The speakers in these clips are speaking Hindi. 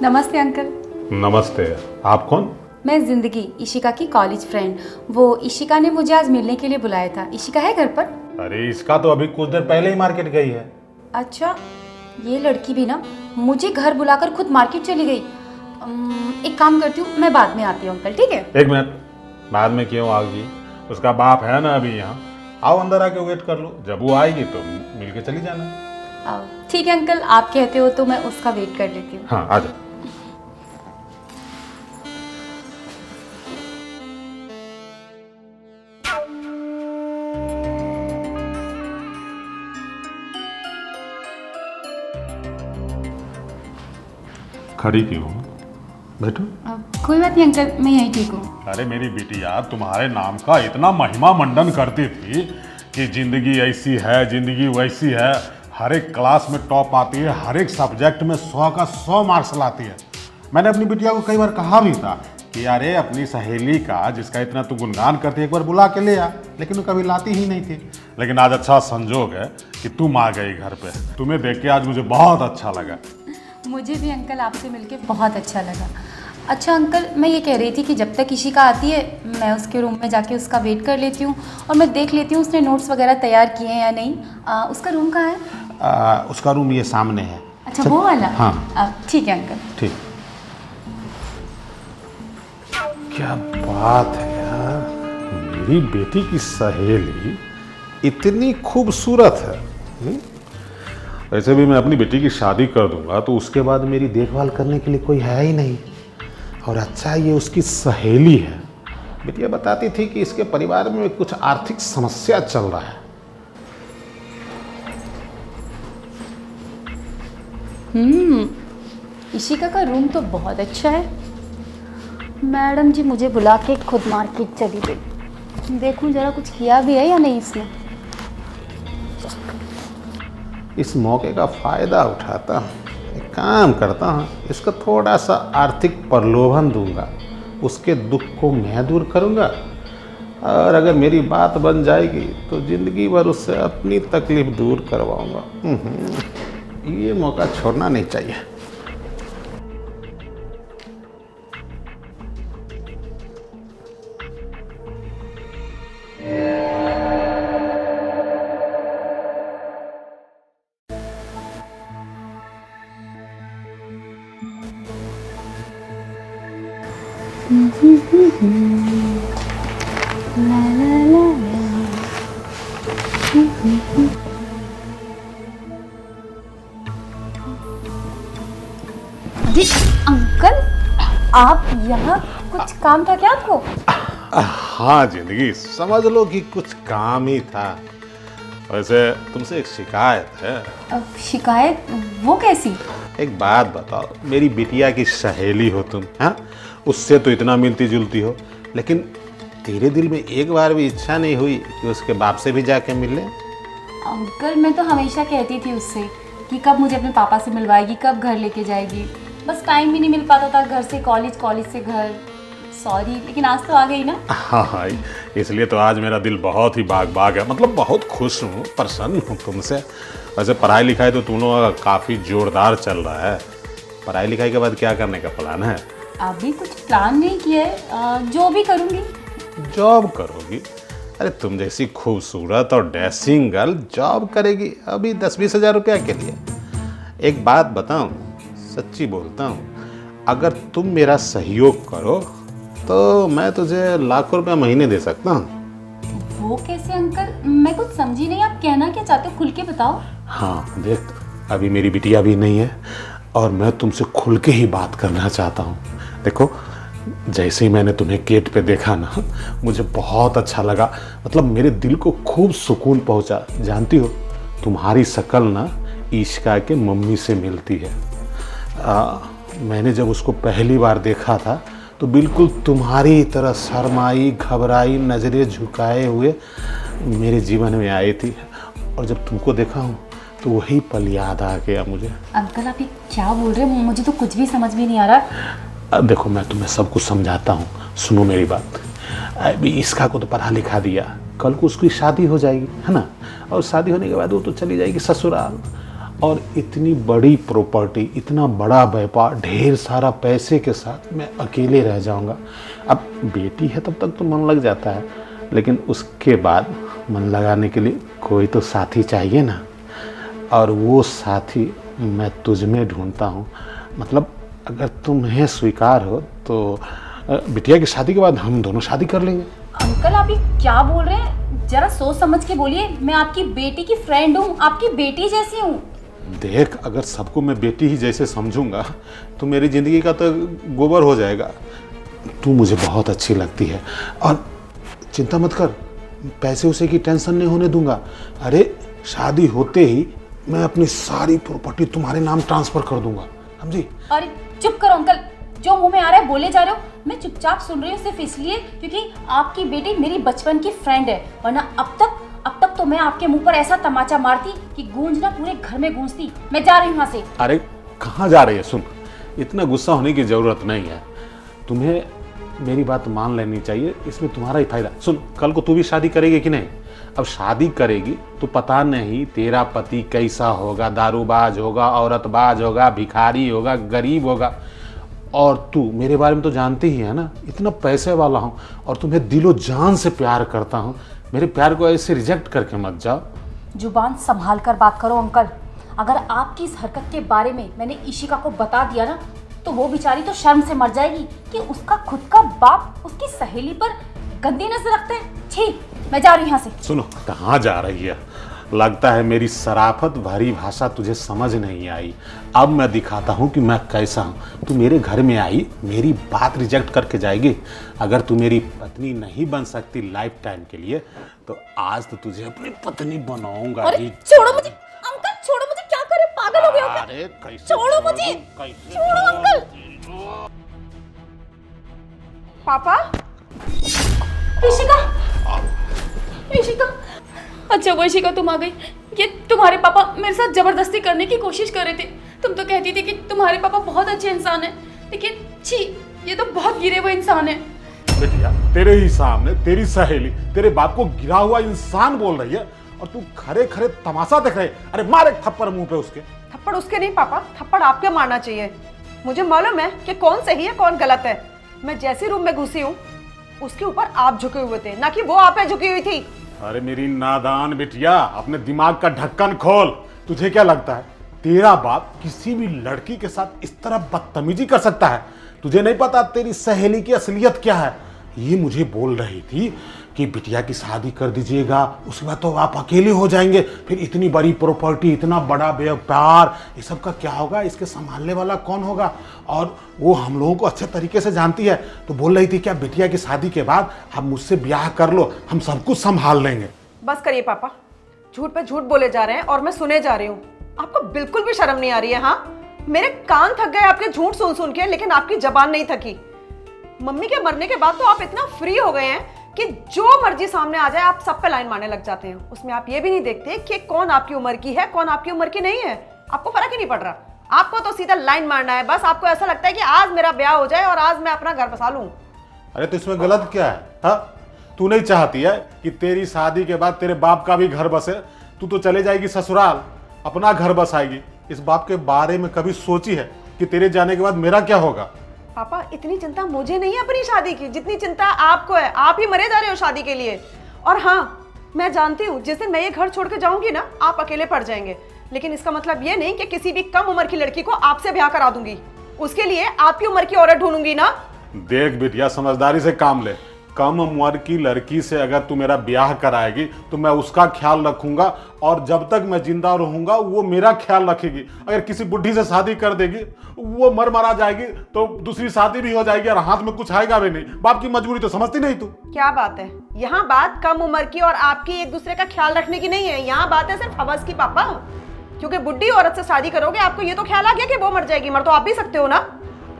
नमस्ते अंकल। नमस्ते। आप कौन? मैं जिंदगी, इशिका की कॉलेज फ्रेंड। वो इशिका ने मुझे आज मिलने के लिए बुलाया था। इशिका है घर पर? अरे इसका तो अभी कुछ देर पहले ही मार्केट गई है। अच्छा, ये लड़की भी ना मुझे घर बुलाकर खुद मार्केट चली गई। एक काम करती हूँ, मैं बाद में आती हूँ अंकल, ठीक है? एक मिनट, बाद में क्यों आएगी? उसका बाप है ना अभी यहाँ। आओ अंदर आके वेट कर लो, जब वो आएगी तो मिल के चली जाना। ठीक है अंकल, आप कहते हो तो मैं उसका वेट कर लेती हूँ। हाँ आ जाओ। खड़ी क्यों हो? बैठो। कोई बात नहीं अंकल, मैं यहीं ठीक हूँ। अरे मेरी बिटिया तुम्हारे नाम का इतना महिमा मंडन करती थी कि जिंदगी ऐसी है, जिंदगी वैसी है, हर एक क्लास में टॉप आती है, हर एक सब्जेक्ट में 100 का 100 मार्क्स लाती है। मैंने अपनी बिटिया को कई बार कहा भी था कि अरे अपनी सहेली का जिसका इतना तू गुणगान करती है एक बार बुला के ले आ, लेकिन वो कभी लाती ही नहीं थी। लेकिन आज अच्छा संजोग है कि तुम आ गई घर पे। तुम्हें देख के आज मुझे बहुत अच्छा लगा। मुझे भी अंकल आपसे मिलके बहुत अच्छा लगा। अच्छा अंकल, मैं ये कह रही थी कि जब तक इशिका आती है मैं उसके रूम में जाके उसका वेट कर लेती हूँ और मैं देख लेती हूँ उसने नोट्स वगैरह तैयार किए हैं या नहीं। उसका रूम कहाँ है? उसका रूम ये सामने है। अच्छा वो वाला? हाँ ठीक है अंकल। ठीक। क्या बात है यार, मेरी बेटी की सहेली इतनी खूबसूरत है। वैसे भी मैं अपनी बेटी की शादी कर दूंगा तो उसके बाद मेरी देखभाल करने के लिए कोई है ही नहीं। और अच्छा ये उसकी सहेली है। बेटिया बताती थी कि इसके परिवार में कुछ आर्थिक समस्या चल रहा है। इशिका का रूम तो बहुत अच्छा है। मैडम जी मुझे बुला के खुद मार्केट चली गई। देखूं जरा कुछ किया भी है या नहीं इसने। इस मौके का फ़ायदा उठाता हूँ, एक काम करता हूँ, इसको थोड़ा सा आर्थिक प्रलोभन दूंगा, उसके दुख को मैं दूर करूँगा और अगर मेरी बात बन जाएगी तो ज़िंदगी भर उससे अपनी तकलीफ़ दूर करवाऊँगा। ये मौका छोड़ना नहीं चाहिए। जी अंकल, आप यहाँ? कुछ काम था क्या आपको? हाँ जिंदगी, समझ लो कि कुछ काम ही था। वैसे तुमसे एक शिकायत है। शिकायत? वो कैसी? एक बात बताओ, मेरी बिटिया की सहेली हो तुम, हाँ? उससे तो इतना मिलती जुलती हो, लेकिन तेरे दिल में एक बार भी इच्छा नहीं हुई कि उसके बाप से भी जाके मिल ले? अंकल मैं तो हमेशा कहती थी उससे कि कब मुझे अपने पापा से मिलवाएगी, कब घर लेके जाएगी। बस टाइम भी नहीं मिल पाता था, घर से कॉलेज, कॉलेज से घर। सॉरी, लेकिन आज तो आ गई ना। हाँ, इसलिए तो आज मेरा दिल बहुत ही बाग बाग है, मतलब बहुत खुश हूँ, प्रसन्न हूँ तुमसे। वैसे पढ़ाई लिखाई तो तुम लोगों का काफ़ी जोरदार चल रहा है। पढ़ाई लिखाई के बाद क्या करने का प्लान है? अभी कुछ प्लान नहीं किया है, जो भी करूँगी। जॉब करोगी? अरे तुम जैसी खूबसूरत और डैशिंग गर्ल जॉब करेगी अभी 10-20 हज़ार रुपया के लिए? एक बात बताऊं, सच्ची बोलता हूं, अगर तुम मेरा सहयोग करो तो मैं तुझे लाखों रुपया महीने दे सकता हूं। वो कैसे अंकल? मैं कुछ समझी नहीं, आप कहना क्या चाहते हो, खुल के बताओ। हाँ देख, अभी मेरी बिटिया भी नहीं है और मैं तुमसे खुल के ही बात करना चाहता हूँ। देखो, जैसे ही मैंने तुम्हें गेट पे देखा ना, मुझे बहुत अच्छा लगा, मतलब मेरे दिल को खूब सुकून पहुंचा। जानती हो, तुम्हारी शक्ल ना इशिका के मम्मी से मिलती है। मैंने जब उसको पहली बार देखा था तो बिल्कुल तुम्हारी तरह शर्माई, घबराई, नज़रें झुकाए हुए मेरे जीवन में आई थी, और जब तुमको देखा हूँ तो वही पल याद आ गया मुझे। अंकल आप ये क्या बोल रहे हो? मुझे तो कुछ भी समझ में नहीं आ रहा। देखो, मैं तुम्हें सब कुछ समझाता हूँ, सुनो मेरी बात। अभी इसका को तो पढ़ा लिखा दिया, कल को उसकी शादी हो जाएगी, है ना? और शादी होने के बाद वो तो चली जाएगी ससुराल। और इतनी बड़ी प्रॉपर्टी, इतना बड़ा व्यापार, ढेर सारा पैसे के साथ मैं अकेले रह जाऊंगा। अब बेटी है तब तक तो मन लग जाता है, लेकिन उसके बाद मन लगाने के लिए कोई तो साथी चाहिए ना, और वो साथी मैं तुझ में ढूंढता हूँ। मतलब अगर तुम्हें स्वीकार हो तो बिटिया की शादी के बाद हम दोनों शादी कर लेंगे। अंकल आप ये क्या बोल रहे हैं? जरा सोच समझ के बोलिए। मैं आपकी बेटी की फ्रेंड हूँ, आपकी बेटी जैसी हूँ। देख, अगर सबको मैं बेटी ही जैसे समझूंगा तो मेरी ज़िंदगी का तो गोबर हो जाएगा। तू मुझे बहुत अच्छी लगती है और चिंता मत कर, पैसे उसे की टेंशन नहीं होने दूंगा। अरे शादी होते ही मैं अपनी सारी प्रॉपर्टी तुम्हारे नाम ट्रांसफ़र कर दूंगा, समझी? अरे चुप करो अंकल, जो मुंह में आ रहा है बोले जा रहे हो। मैं चुपचाप सुन रही हूँ सिर्फ इसलिए क्योंकि आपकी बेटी मेरी बचपन की फ्रेंड है, वरना अब तक तो मैं आपके मुंह पर ऐसा तमाचा मारती कि गूंजना पूरे घर में गूंजती। मैं जा रही हूँ यहाँ से। अरे कहाँ जा रही है? सुन, इतना गुस्सा होने की ज़रूरत नहीं है। तुम्हें मेरी बात मान लेनी चाहिए, इसमें तुम्हारा ही फायदा। सुन, कल को तू भी शादी करेगी कि नहीं? अब शादी करेगी तो पता नहीं तेरा पति कैसा होगा, दारूबाज होगा, औरतबाज होगा, भिखारी होगा, गरीब होगा। और तू मेरे बारे में तो जानती ही है ना, इतना पैसे वाला हूँ और तुम्हें दिलो जान से प्यार करता हूँ। मेरे प्यार को ऐसे रिजेक्ट करके मत जाओ। जुबान संभाल कर बात करो अंकल। अगर आपकी इस हरकत के बारे में मैंने इशिका को बता दिया ना, तो वो बेचारी तो शर्म से मर जाएगी कि उसका खुद का बाप उसकी सहेली पर गंदी नजर रखते हैं। छी, मैं जा रही हूँ यहाँ से। सुनो, कहाँ जा रही है? लगता है मेरी शराफत भरी भाषा तुझे समझ नहीं आई। अब मैं दिखाता हूँ कि मैं कैसा हूँ। तू मेरे घर में आई, मेरी बात रिजेक्ट करके जाएगी। अगर तू मेरी पत्नी नहीं बन सकती लाइफ टाइम के लिए, तो आज तो तुझे अपनी पत्नी बनाऊंगा। अरे छोड़ो मुझे अंकल, छोड़ो मुझे। क्या करे, पागल हो गए हो क्या? अरे कैसे छोड़ो मुझे, छोड़ो अंकल। पापा, इशिका, इशिका, अच्छा वो इशिका तुम आ गई। ये तुम्हारे पापा मेरे साथ जबरदस्ती करने की कोशिश कर रहे थे। तुम तो कहती थी कि तुम्हारे पापा बहुत अच्छे इंसान हैं, लेकिन छी, ये तो बहुत गिरे हुए इंसान हैं। बेटिया, तेरे ही सामने तेरी सहेली तेरे बाप को गिरा हुआ इंसान बोल रही है और तू खरे खरे तमाशा देख रहे। अरे मार एक थप्पड़ मुंह पे उसके। थप्पड़ उसके नहीं पापा, थप्पड़ आपके मारना चाहिए। मुझे मालूम है कि कौन सही है कौन गलत है। मैं जैसे रूम में घुसी हूँ उसके ऊपर आप झुके हुए थे, ना कि वो आप पे झुकी हुई थी। अरे मेरी नादान बिटिया, अपने दिमाग का ढक्कन खोल। तुझे क्या लगता है तेरा बाप किसी भी लड़की के साथ इस तरह बदतमीजी कर सकता है? तुझे नहीं पता तेरी सहेली की असलियत क्या है? ये मुझे बोल रही थी कि बिटिया की शादी कर दीजिएगा, उसके बाद तो आप अकेले हो जाएंगे, फिर इतनी बड़ी प्रॉपर्टी, इतना बड़ा व्यापार, ये सब का क्या होगा, इसके संभालने वाला कौन होगा? और वो हम लोगों को अच्छे तरीके से जानती है, तो बोल रही थी क्या बिटिया की शादी के बाद आप मुझसे ब्याह कर लो, हम सब कुछ संभाल लेंगे। बस करिए पापा, झूठ पे झूठ बोले जा रहे हैं और मैं सुने जा रही हूँ। आपको बिल्कुल भी शर्म नहीं आ रही है? हाँ, मेरे कान थक गए आपके झूठ सुन सुन के, लेकिन आपकी जबान नहीं थकी। मम्मी के मरने के बाद तो आप इतना फ्री हो गए हैं कि जो मर्जी सामने आ जाए आप सब पे लाइन मारने लग जाते हैं। उसमें आप ये भी नहीं देखते कि कौन आपकी उम्र की है, कौन आपकी उम्र की नहीं है। आपको फर्क ही नहीं पड़ रहा। आपको तो सीधा लाइन मारना है। बस आपको ऐसा लगता है कि आज मेरा ब्याह हो जाए और आज मैं अपना घर बसा लूं। अरे तो इसमें गलत क्या है? हाँ, तू नहीं चाहती है कि तेरी शादी के बाद तेरे बाप का भी घर बसे? तू तो चले जाएगी ससुराल, अपना घर बसाएगी। इस बाप के बारे में कभी सोची है कि तेरे जाने के बाद मेरा क्या होगा? पापा, इतनी चिंता मुझे नहीं है अपनी शादी की जितनी चिंता आपको है। आप ही मरे जा रहे हो शादी के लिए। और हाँ, मैं जानती हूँ जिस दिन मैं ये घर छोड़ के जाऊंगी ना, आप अकेले पड़ जाएंगे, लेकिन इसका मतलब ये नहीं कि किसी भी कम उम्र की लड़की को आपसे ब्याह करा दूंगी। उसके लिए आपकी उम्र की औरत ढूंढूंगी ना। देख बिटिया, समझदारी से काम ले। कम उम्र की लड़की से अगर तू मेरा ब्याह कराएगी तो मैं उसका ख्याल रखूंगा, और जब तक मैं जिंदा रहूंगा वो मेरा ख्याल रखेगी। अगर किसी बुढ़ी से शादी कर देगी, वो मर जाएगी, तो दूसरी शादी भी हो जाएगी और हाथ में कुछ आएगा भी नहीं। बाप की मजबूरी तो समझती नहीं तू। क्या बात है? यहाँ बात कम उम्र की और आपकी एक दूसरे का ख्याल रखने की नहीं है। यहाँ बात है सिर्फ हवस की पापा। क्योंकि बुढ़ी औरत से शादी करोगे, आपको ये तो ख्याल आ गया कि वो मर जाएगी। मर तो आप भी सकते हो ना।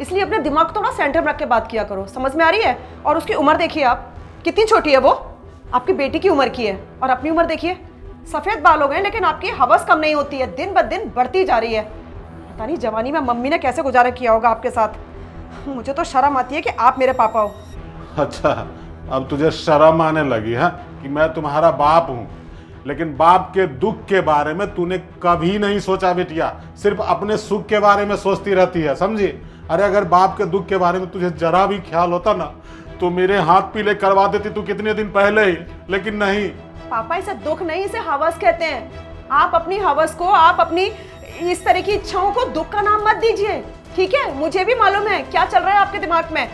इसलिए अपने दिमाग को थोड़ा सेंटर में रख के बात किया करो। समझ में आ रही है? और उसकी उम्र देखिए आप, कितनी छोटी है वो। आपकी बेटी की उम्र की है। और अपनी उम्र देखिए, सफेद बाल हो गए लेकिन आपकी हवस कम नहीं होती है, दिन ब दिन बढ़ती जा रही है। पता नहीं जवानी में मम्मी ने कैसे गुजारा किया होगा आपके साथ। मुझे तो शर्म आती है कि आप मेरे पापा हो। अच्छा, अब तुझे शर्म आने लगी है कि मैं तुम्हारा बाप हूँ? लेकिन बाप के दुख के बारे में तूने कभी नहीं सोचा बिटिया, सिर्फ अपने सुख के बारे में सोचती रहती है, समझी। अरे अगर बाप के दुख के बारे में तुझे जरा भी ख्याल होता ना तो मेरे हाथ पीले करवा देती तू कितने दिन पहले ही, लेकिन नहीं। पापा इसे दुख नहीं, इसे हवस कहते हैं। आप अपनी हवस को, आप अपनी इस तरह की इच्छाओं को दुख का नाम मत दीजिए, ठीक है। मुझे भी मालूम है क्या चल रहा है आपके दिमाग में।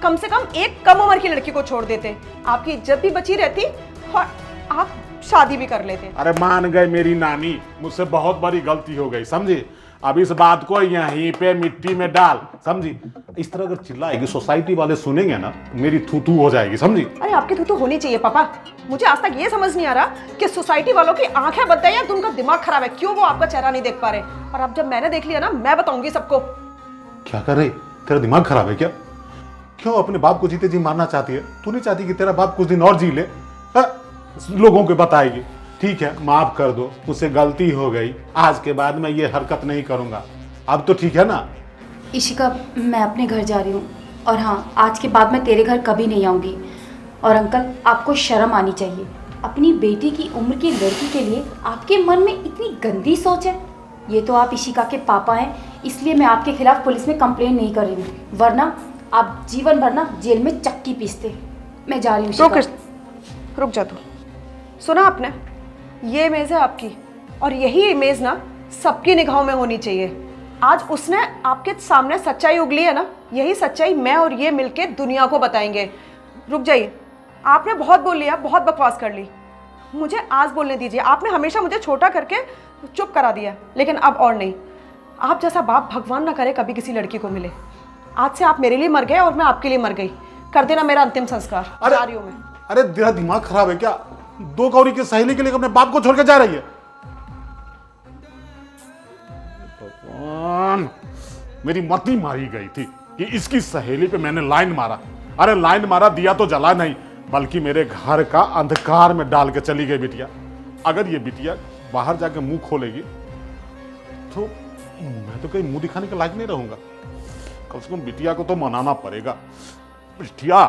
कम से कम एक कम उम्र की लड़की को छोड़ देते, आपकी इज्जत भी बची रहती और आप शादी भी कर लेते। अरे मान गए मेरी नानी, मुझसे बहुत बड़ी गलती हो गई, समझी। अब इस बात को यहीं पे मिट्टी में डाल, समझी। इस तरह अगर चिल्लाएगी सोसाइटी वाले सुनेंगे ना, मेरी थू हो जाएगी, समझी। अरे आपकी थू होनी चाहिए पापा। मुझे आज तक ये समझ नहीं आ रहा कि सोसाइटी वालों की आंखें बंद है या तो उनका दिमाग खराब है, क्यों वो आपका चेहरा नहीं देख पा रहे। और अब जब मैंने देख लिया ना, मैं बताऊंगी सबको। क्या कर रही, तेरा दिमाग खराब है क्या? क्यों अपने बाप को जीते जी मारना चाहती है? तू नहीं चाहती कि तेरा बाप कुछ दिन और जी ले? लोगों को बताएगी, ठीक है माफ कर दो, मुझसे गलती हो गई, आज के बाद मैं ये हरकत नहीं करूंगा। अब तो ठीक है ना? इशिका, मैं अपने घर जा रही हूँ और हाँ, आज के बाद मैं तेरे घर कभी नहीं आऊँगी। और अंकल, आपको शर्म आनी चाहिए। अपनी बेटी की उम्र की लड़की के लिए आपके मन में इतनी गंदी सोच है। ये तो आप इशिका के पापा हैं, इसलिए मैं आपके खिलाफ पुलिस में कंप्लेन नहीं कर रही हूँ, वरना आप जीवन भर ना जेल में चक्की पीसते। मैं जा रही हूँ। रुक जा तू। सुना आपने, ये इमेज है आपकी और यही इमेज ना सबकी निगाहों में होनी चाहिए। आज उसने आपके सामने सच्चाई उगली है ना, यही सच्चाई मैं और ये मिलके दुनिया को बताएंगे। रुक जाइए, आपने बहुत बोल लिया, बहुत बकवास कर ली, मुझे आज बोलने दीजिए। आपने हमेशा मुझे छोटा करके चुप करा दिया, लेकिन अब और नहीं। आप जैसा बाप भगवान ना करे कभी किसी लड़की को मिले। आज से आप मेरे लिए मर गए और मैं आपके लिए मर गई। कर देना मेरा अंतिम संस्कार। जा रही हूं मैं। अरे तेरा दिमाग खराब है क्या? दो कौड़ी की सहेली के लिए अपने बाप को छोड़ के जा रही है? भगवान, मेरी मती मारी गई थी कि इसकी सहेली पे मैंने लाइन मारा। अरे लाइन मारा, दिया तो जला नहीं, बल्कि मेरे घर का अंधकार में डाल के चली गई बिटिया। अगर ये बिटिया बाहर जाके मुंह खोलेगी तो मैं तो कहीं मुंह दिखाने के लायक नहीं रहूंगा। कम से कम बिटिया को तो मनाना पड़ेगा। बिटिया